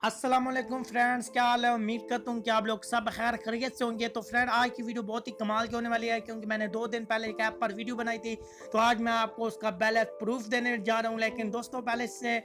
अस्सलामुअलैकुम फ्रेंड्स, क्या हाल है। उम्मीद करता हूँ कि आप लोग सब खैर खैरियत से होंगे। तो फ्रेंड, आज की वीडियो बहुत ही कमाल की होने वाली है, क्योंकि मैंने 2 दिन पहले एक ऐप पर वीडियो बनाई थी। तो आज मैं आपको उसका बैलेंस प्रूफ देने जा रहा हूँ। लेकिन दोस्तों, पहले से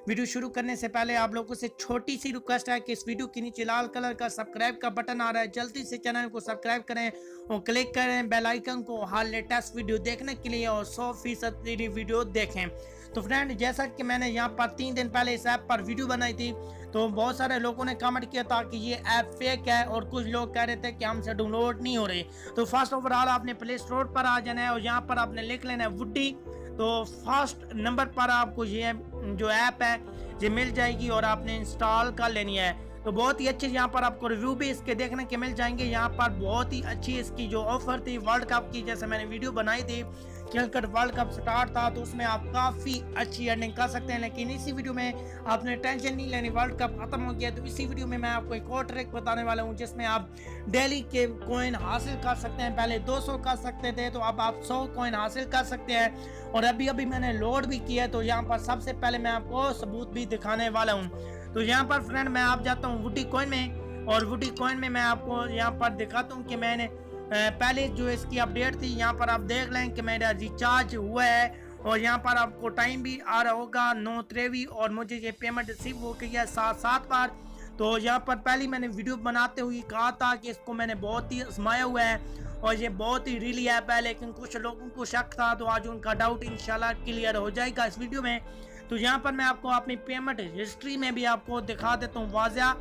वीडियो शुरू करने से पहले आप लोगों से छोटी सी रिक्वेस्ट है कि इस वीडियो के नीचे लाल कलर का सब्सक्राइब का बटन आ रहा है, जल्दी से चैनल को सब्सक्राइब करें और क्लिक करें बेल आइकन को हर लेटेस्ट वीडियो देखने के लिए और 100% वीडियो देखें। तो फ्रेंड, जैसा कि मैंने यहाँ पर 3 दिन पहले इस ऐप पर वीडियो बनाई थी, तो बहुत सारे लोगों ने कमेंट किया था कि ये ऐप फेक है और कुछ लोग कह रहे थे कि हमसे डाउनलोड नहीं हो रही। तो फर्स्ट ऑफ ऑल आपने प्ले स्टोर पर आ जाना है और यहाँ पर आपने लिख लेना है वुडी। तो फर्स्ट नंबर पर आपको ये जो ऐप है ये मिल जाएगी और आपने इंस्टॉल कर लेनी है। तो बहुत ही अच्छे यहाँ पर आपको रिव्यू भी इसके देखने के मिल जाएंगे। यहाँ पर बहुत ही अच्छी इसकी जो ऑफर थी वर्ल्ड कप की, जैसे मैंने वीडियो बनाई थी क्रिकेट वर्ल्ड कप स्टार्ट था, तो उसमें आप काफ़ी अच्छी अर्निंग कर सकते हैं। लेकिन इसी वीडियो में आपने टेंशन नहीं लेनी, वर्ल्ड कप खत्म हो गया। तो इसी वीडियो में मैं आपको एक और ट्रिक बताने वाला हूँ जिसमें आप डेली के कॉइन हासिल कर सकते हैं। पहले 200 कर सकते थे, तो अब आप 100 कॉइन हासिल कर सकते हैं। और अभी अभी मैंने लोड भी किया है। तो यहाँ पर सबसे पहले मैं आपको सबूत भी दिखाने वाला हूँ। तो यहाँ पर फ्रेंड मैं आप जाता हूँ वुडी कॉइन में, और वुडी कॉइन में मैं आपको यहाँ पर दिखाता हूँ कि मैंने पहले जो इसकी अपडेट थी, यहाँ पर आप देख लें कि मेरा रिचार्ज हुआ है और यहाँ पर आपको टाइम भी आ रहा होगा 9:23 और मुझे ये पेमेंट रिसीव हो गई है 7 बार। तो यहाँ पर पहले मैंने वीडियो बनाते हुए कहा था कि इसको मैंने बहुत ही आजमाया हुआ है और ये बहुत ही रियली ऐप है, लेकिन कुछ लोगों को शक था, तो आज उनका डाउट इंशाल्लाह क्लियर हो जाएगा इस वीडियो में। तो यहाँ पर मैं आपको अपनी पेमेंट हिस्ट्री में भी आपको दिखा देता हूँ वाज़ा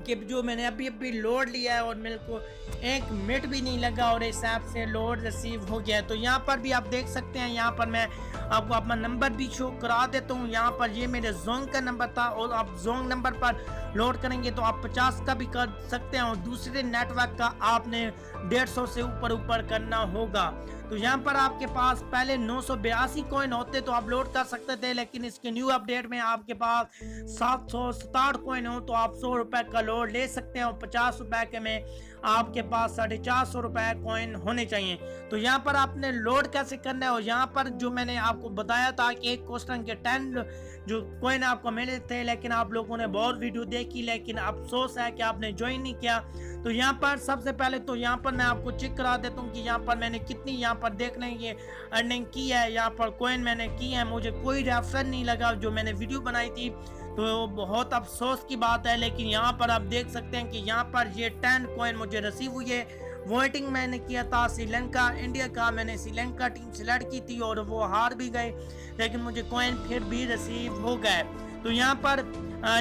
कि जो मैंने अभी लोड लिया है और मेरे को 1 मिनट भी नहीं लगा और इस ऐप से लोड रिसीव हो गया है। तो यहाँ पर भी आप देख सकते हैं, यहाँ पर मैं आपको अपना नंबर भी शो करा देता हूँ। यहाँ पर ये मेरे जोंग का नंबर था और आप जोंग नंबर पर लोड करेंगे तो आप 50 का भी कर सकते हैं और दूसरे नेटवर्क का आपने 150 से ऊपर करना होगा। तो यहाँ पर आपके पास पहले 982 कॉइन होते तो आप लोड कर सकते थे, लेकिन इसके न्यू अपडेट में आपके पास 767 कॉइन हो तो आप 100 रुपए का लोड ले सकते हैं और 50 रुपए के में आपके पास 450 रुपए कॉइन होने चाहिए। तो यहाँ पर आपने लोड कैसे करना है, और यहाँ पर जो मैंने आपको बताया था कि एक क्वेश्चन के 10 जो कॉइन आपको मिले थे, लेकिन आप लोगों ने बहुत वीडियो देखी, लेकिन अफसोस है कि आपने ज्वाइन नहीं किया। तो यहाँ पर सबसे पहले तो यहाँ पर मैं आपको चेक करा देता हूँ कि यहाँ पर मैंने कितनी यहाँ पर देख लें ये अर्निंग की है। यहाँ पर कॉइन मैंने की है, मुझे कोई रेफर नहीं लगा जो मैंने वीडियो बनाई थी, तो बहुत अफसोस की बात है। लेकिन यहाँ पर आप देख सकते हैं कि यहाँ पर ये 10 कॉइन मुझे रिसीव हुई है। वोटिंग मैंने किया था श्रीलंका इंडिया का, मैंने श्रीलंका टीम सेलेक्ट की थी और वो हार भी गए, लेकिन मुझे कॉइन फिर भी रिसीव हो गए। तो यहाँ पर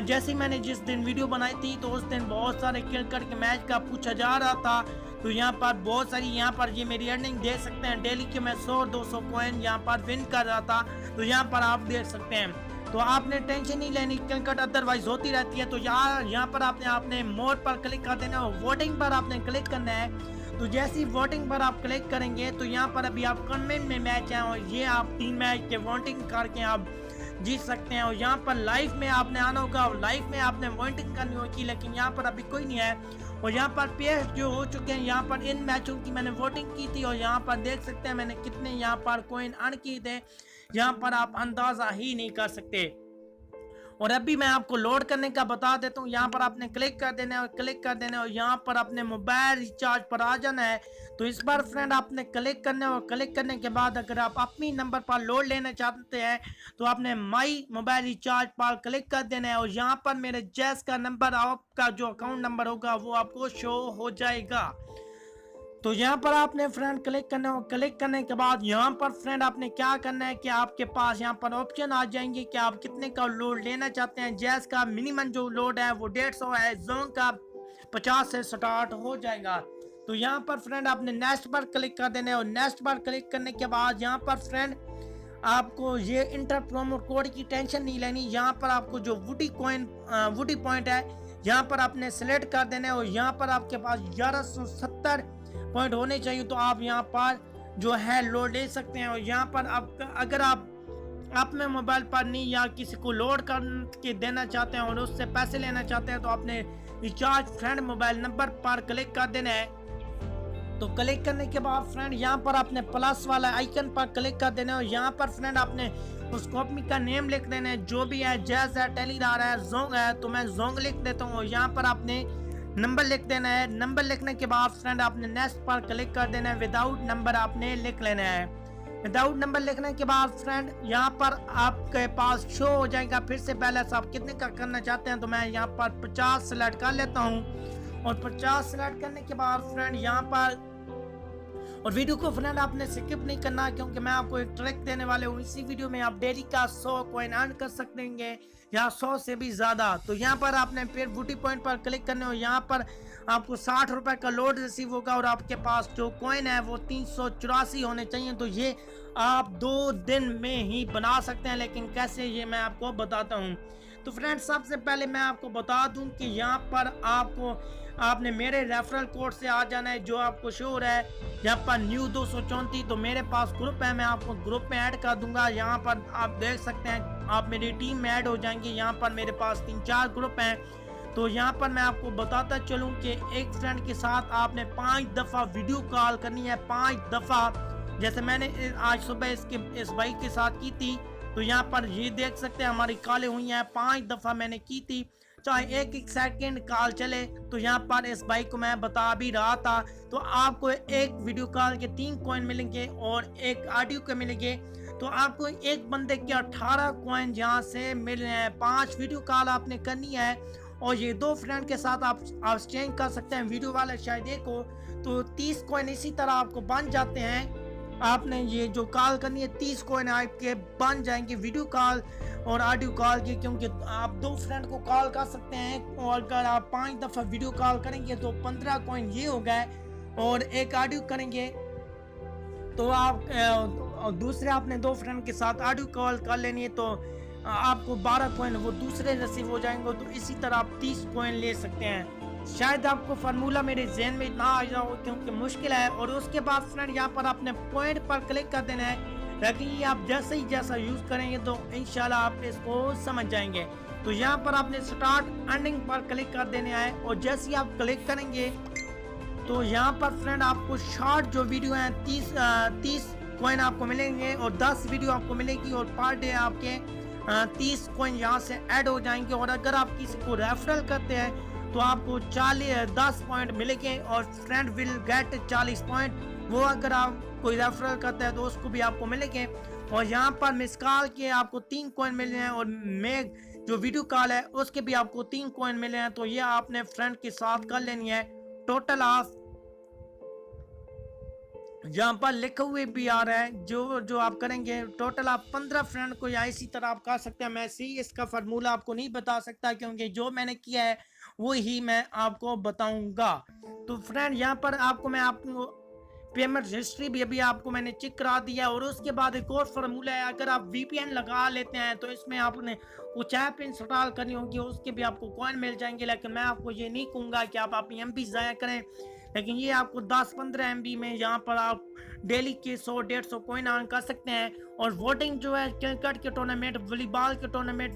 जैसे मैंने जिस दिन वीडियो बनाई थी, तो उस दिन बहुत सारे क्रिकेट के मैच का पूछा जा रहा था। तो यहाँ पर बहुत सारी यहाँ पर ये मेरी अर्निंग देख सकते हैं डेली के, मैं 100-200 कॉइन यहाँ पर विन कर रहा था। तो यहाँ पर आप देख सकते हैं। तो आपने टेंशन नहीं लेनी, क्रिकेट अदरवाइज होती रहती है। तो यहाँ पर आपने मोड पर क्लिक कर देना और वोटिंग पर आपने क्लिक करना है। तो जैसे ही वोटिंग पर आप क्लिक करेंगे तो यहाँ पर अभी आप कमेंट में मैच है और ये आप 3 मैच के वोटिंग करके आप जीत सकते हैं। और यहाँ पर लाइव में आपने आना होगा और लाइव में आपने वोटिंग करनी होगी, लेकिन यहाँ पर अभी कोई नहीं है। और यहाँ पर पेयर जो हो चुके हैं, यहाँ पर इन मैचों की मैंने वोटिंग की थी और यहाँ पर देख सकते हैं मैंने कितने यहाँ पर कॉइन अर्न किए थे, यहाँ पर आप अंदाजा ही नहीं कर सकते। और अभी मैं आपको लोड करने का बता देता हूँ। यहाँ पर आपने क्लिक कर देना है और क्लिक कर देना है और यहाँ पर अपने मोबाइल रिचार्ज पर आ जाना है। तो इस बार फ्रेंड आपने क्लिक करना है और क्लिक करने के बाद अगर आप अपनी नंबर पर लोड लेना चाहते हैं तो आपने माई मोबाइल रिचार्ज पर क्लिक कर देना है और यहाँ पर मेरे जैस का नंबर, आपका जो अकाउंट नंबर होगा वो आपको शो हो जाएगा। तो यहाँ पर आपने फ्रेंड क्लिक करना है और क्लिक करने के बाद यहाँ पर फ्रेंड आपने क्या करना है कि आपके पास यहाँ पर ऑप्शन आ जाएंगे कि आप कितने का लोड लेना चाहते हैं। जैस का मिनिमम जो लोड है वो 150 है, जोन का 50 से स्टार्ट हो जाएगा। तो यहाँ पर फ्रेंड आपने नेक्स्ट पर क्लिक कर देना है और नेक्स्ट पर क्लिक करने के बाद यहाँ पर फ्रेंड आपको ये इंटर प्रोमो कोड की टेंशन नहीं लेनी। यहाँ पर आपको जो वुडी पॉइंट है यहाँ पर आपने सेलेक्ट कर देना है और यहाँ पर आपके पास 1170 पॉइंट होने चाहिए, तो आप यहाँ पर जो है लोड ले सकते हैं। और यहाँ पर अगर आप अपने मोबाइल पर नहीं या किसी को लोड करके देना चाहते हैं और उससे पैसे लेना चाहते हैं तो आपने रिचार्ज फ्रेंड मोबाइल नंबर पर क्लिक कर देना है। तो क्लिक करने के बाद फ्रेंड यहाँ पर आपने प्लस वाला आइकन पर क्लिक कर देना है। यहाँ पर फ्रेंड आपने उस कंपनी का नेम लिख देना है, जो भी है, जैज है, टेलीरार है, जोंग है, तो मैं जोंग लिख देता हूँ। यहाँ पर आपने नंबर लिख देना है। नंबर लिखने के बाद फ्रेंड आपने नेक्स्ट पर क्लिक कर देना है। विदाउट नंबर आपने लिख लेना है। विदाउट नंबर लिखने के बाद फ्रेंड यहाँ पर आपके पास शो हो जाएगा फिर से बैलेंस आप कितने का करना चाहते हैं। तो मैं यहाँ पर 50 सेलेक्ट कर लेता हूँ और 50 सेलेक्ट करने के बाद फ्रेंड यहाँ पर, और वीडियो को फ्रेंड आपने स्किप नहीं करना क्योंकि मैं आपको एक ट्रिक देने वाले हूँ। इसी वीडियो में आप डेली का 100 कॉइन अर्न कर सकते हैं या 100 से भी ज़्यादा। तो यहाँ पर आपने फिर बूटी पॉइंट पर क्लिक करने हो। यहाँ पर आपको 60 रुपए का लोड रिसीव होगा और आपके पास जो कॉइन है वो 384 होने चाहिए। तो ये आप 2 दिन में ही बना सकते हैं, लेकिन कैसे ये मैं आपको बताता हूँ। तो फ्रेंड सबसे पहले मैं आपको बता दूं कि यहाँ पर आपने मेरे रेफरल कोड से आ जाना है, जो आपको शो हो रहा है यहाँ पर न्यू 234। तो मेरे पास ग्रुप है, मैं आपको ग्रुप में ऐड कर दूंगा। यहाँ पर आप देख सकते हैं आप मेरी टीम में ऐड हो जाएंगे। यहाँ पर मेरे पास 3-4 ग्रुप हैं। तो यहाँ पर मैं आपको बताता चलूँ कि एक फ्रेंड के साथ आपने 5 दफ़ा वीडियो कॉल करनी है, 5 दफ़ा। जैसे मैंने आज सुबह इस भाई के साथ की थी। तो यहाँ पर ये देख सकते हैं हमारी कॉलें हुई हैं, 5 दफ़ा मैंने की थी, चाहे एक सेकंड कॉल चले। तो यहाँ पर इस भाई को मैं बता भी रहा था। तो आपको एक वीडियो कॉल के 3 कॉइन मिलेंगे और एक ऑडियो के मिलेंगे। तो आपको एक बंदे के 18 कॉइन यहाँ से मिल रहे हैं। 5 वीडियो कॉल आपने करनी है और ये 2 फ्रेंड के साथ आप एक्सचेंज कर सकते हैं। वीडियो वाले शायद देखो तो 30 कॉइन इसी तरह आपको बन जाते हैं। आपने ये जो कॉल करनी है 30 कॉइन आपके बन जाएंगे वीडियो कॉल और ऑडियो कॉल के, क्योंकि आप 2 फ्रेंड को कॉल कर सकते हैं। और अगर आप 5 दफ़ा वीडियो कॉल करेंगे तो 15 कॉइन ये हो गए और एक ऑडियो करेंगे तो आप दूसरे आपने 2 फ्रेंड के साथ ऑडियो कॉल कर लेनी है तो आपको 12 कॉइन वो दूसरे रिसीव हो जाएंगे। तो इसी तरह आप 30 कॉइन ले सकते हैं। शायद आपको फार्मूला मेरे जहन में ना आ जाओ क्योंकि मुश्किल है। और उसके बाद फ्रेंड यहाँ पर आपने पॉइंट पर क्लिक कर देना है, ताकि ये आप जैसे ही जैसा यूज़ करेंगे तो इंशाल्लाह आप इसको समझ जाएंगे। तो यहाँ पर आपने स्टार्ट अर्निंग पर क्लिक कर देना है और जैसे ही आप क्लिक करेंगे तो यहाँ पर फ्रेंड आपको शॉर्ट जो वीडियो हैं 30 कॉइन आपको मिलेंगे और 10 वीडियो आपको मिलेगी और पर डे आपके 30 कॉइन यहाँ से ऐड हो जाएंगे। और अगर आप किसी को रेफरल करते हैं तो आपको 10 पॉइंट मिलेंगे और फ्रेंड विल गेट 40 पॉइंट। वो अगर आप कोई रेफरल करता है तो उसको भी आपको मिलेंगे। और यहाँ पर मिस कॉल के आपको 3 कॉइन मिले हैं और मेग जो वीडियो कॉल है उसके भी आपको 3 कॉइन मिले हैं। तो ये आपने फ्रेंड के साथ कर लेनी है। टोटल आप यहाँ पर लिखे हुए भी आ रहा है जो आप करेंगे टोटल आप 15 फ्रेंड को या इसी तरह आप कर सकते हैं। मैं इसका फार्मूला आपको नहीं बता सकता क्योंकि जो मैंने किया है वो ही मैं आपको बताऊंगा। तो फ्रेंड यहाँ पर मैं आपको पेमेंट हिस्ट्री भी अभी आपको मैंने चेक करा दिया। और उसके बाद एक और फार्मूला है, अगर आप VPN लगा लेते हैं तो इसमें आपने कुछ ऐप इंस्टॉल करनी होगी, उसके भी आपको कॉइन मिल जाएंगे। लेकिन मैं आपको ये नहीं कहूँगा कि आप अपनी MB ज़ाया करें, लेकिन ये आपको 10-15 MB में यहाँ पर आप डेली के 100-150 कॉइन अर्न कर सकते हैं। और वोटिंग जो है क्रिकेट के टूर्नामेंट, वॉलीबॉल के टूर्नामेंट,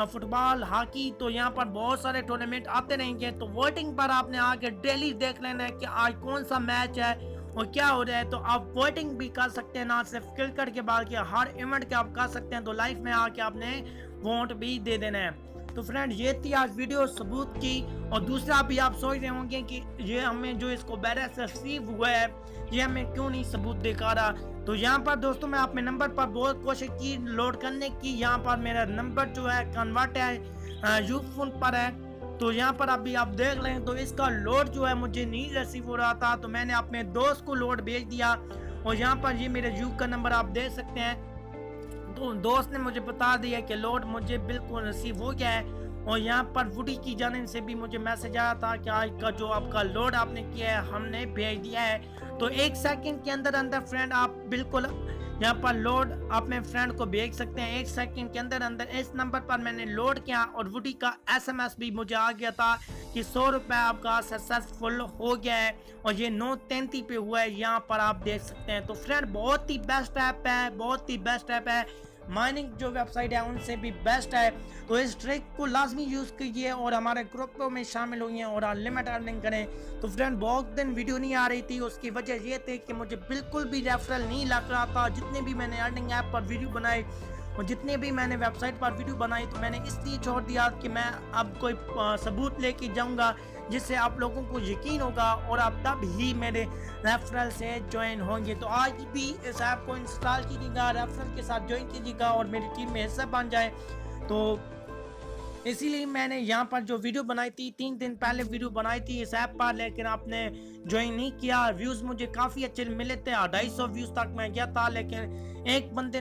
फुटबॉल, हॉकी, तो यहाँ पर बहुत सारे टूर्नामेंट आते रहेंगे। तो वोटिंग पर आपने आके डेली देख लेना है कि आज कौन सा मैच है और क्या हो रहा है। तो आप वोटिंग भी कर सकते हैं, ना सिर्फ क्रिकेट के बाल के हर इवेंट के आप कर सकते हैं। तो लाइव में आके आपने वोट भी दे देना है। तो फ्रेंड ये थी आज वीडियो सबूत की। और दूसरा भी आप सोच रहे होंगे कि ये हमें जो इसको बैलेंस रिसीव हुआ है ये हमें क्यों नहीं सबूत दिखा रहा। तो यहाँ पर दोस्तों मैं अपने नंबर पर बहुत कोशिश की लोड करने की। यहाँ पर मेरा नंबर जो है कन्वर्ट है यूफोन पर है। तो यहाँ पर अभी आप देख लें तो इसका लोड जो है मुझे नहीं रिसीव हो रहा था। तो मैंने अपने दोस्त को लोड भेज दिया और यहाँ पर ये मेरे यू का नंबर आप देख सकते हैं। तो दोस्त ने मुझे बता दिया कि लोड मुझे बिल्कुल रिसीव हो गया है। और यहाँ पर वुडी की जानिब से भी मुझे मैसेज आया था कि आज का जो आपका लोड आपने किया है हमने भेज दिया है। तो 1 सेकंड के अंदर फ्रेंड आप बिल्कुल यहाँ पर लोड अपने फ्रेंड को भेज सकते हैं। 1 सेकंड के अंदर इस नंबर पर मैंने लोड किया और वुडी का SMS भी मुझे आ गया था कि 100 रुपये आपका सक्सेसफुल हो गया है। और ये 9:33 पे हुआ है, यहाँ पर आप देख सकते हैं। तो फ्रेंड बहुत ही बेस्ट ऐप है, बहुत ही बेस्ट ऐप है। माइनिंग जो वेबसाइट है उनसे भी बेस्ट है। तो इस ट्रिक को लाजमी यूज़ कीजिए और हमारे ग्रुप में शामिल हुई और अनलिमिटेड अर्निंग करें। तो फ्रेंड बहुत दिन वीडियो नहीं आ रही थी, उसकी वजह ये थी कि मुझे बिल्कुल भी रेफरल नहीं लग रहा था। जितने भी मैंने अर्निंग ऐप पर वीडियो बनाए और जितने भी मैंने वेबसाइट पर वीडियो बनाई, तो मैंने इसलिए छोड़ दिया कि मैं अब कोई सबूत लेके जाऊंगा जिससे आप लोगों को यकीन होगा और आप तब ही मेरे रेफरल से ज्वाइन होंगे। तो आज भी इस ऐप को इंस्टॉल कीजिएगा, रेफरल के साथ ज्वाइन कीजिएगा और मेरी टीम में हिस्सा बन जाए। तो इसीलिए मैंने यहाँ पर जो वीडियो बनाई थी 3 दिन पहले वीडियो बनाई थी इस ऐप पर, लेकिन आपने ज्वाइन नहीं किया। व्यूज़ मुझे काफ़ी अच्छे मिले थे, 250 व्यूज़ तक मैं गया था, लेकिन एक बंदे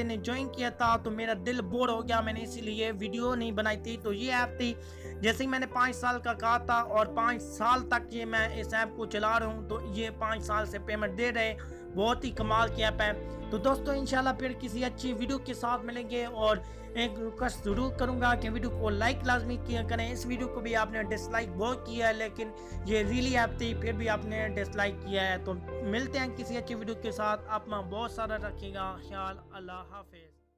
ने ज्वाइन किया था तो मेरा दिल बोर हो गया, मैंने इसीलिए वीडियो नहीं बनाई थी। तो ये ऐप थी, जैसे ही मैंने 5 साल का कहा था और 5 साल तक ये मैं इस ऐप को चला रहा हूँ, तो ये 5 साल से पेमेंट दे रहे, बहुत ही कमाल की ऐप है। तो दोस्तों इंशाल्लाह फिर किसी अच्छी वीडियो के साथ मिलेंगे और एक रिक्वेस्ट जरूर करूंगा कि वीडियो को लाइक लाजमी किया करें। इस वीडियो को भी आपने डिसलाइक बहुत किया है, लेकिन ये रियली ऐप थी फिर भी आपने डिसलाइक किया है। तो मिलते हैं किसी अच्छी वीडियो के साथ, आप बहुत सारा रखिएगा ख्याल। अल्लाह हाफिज।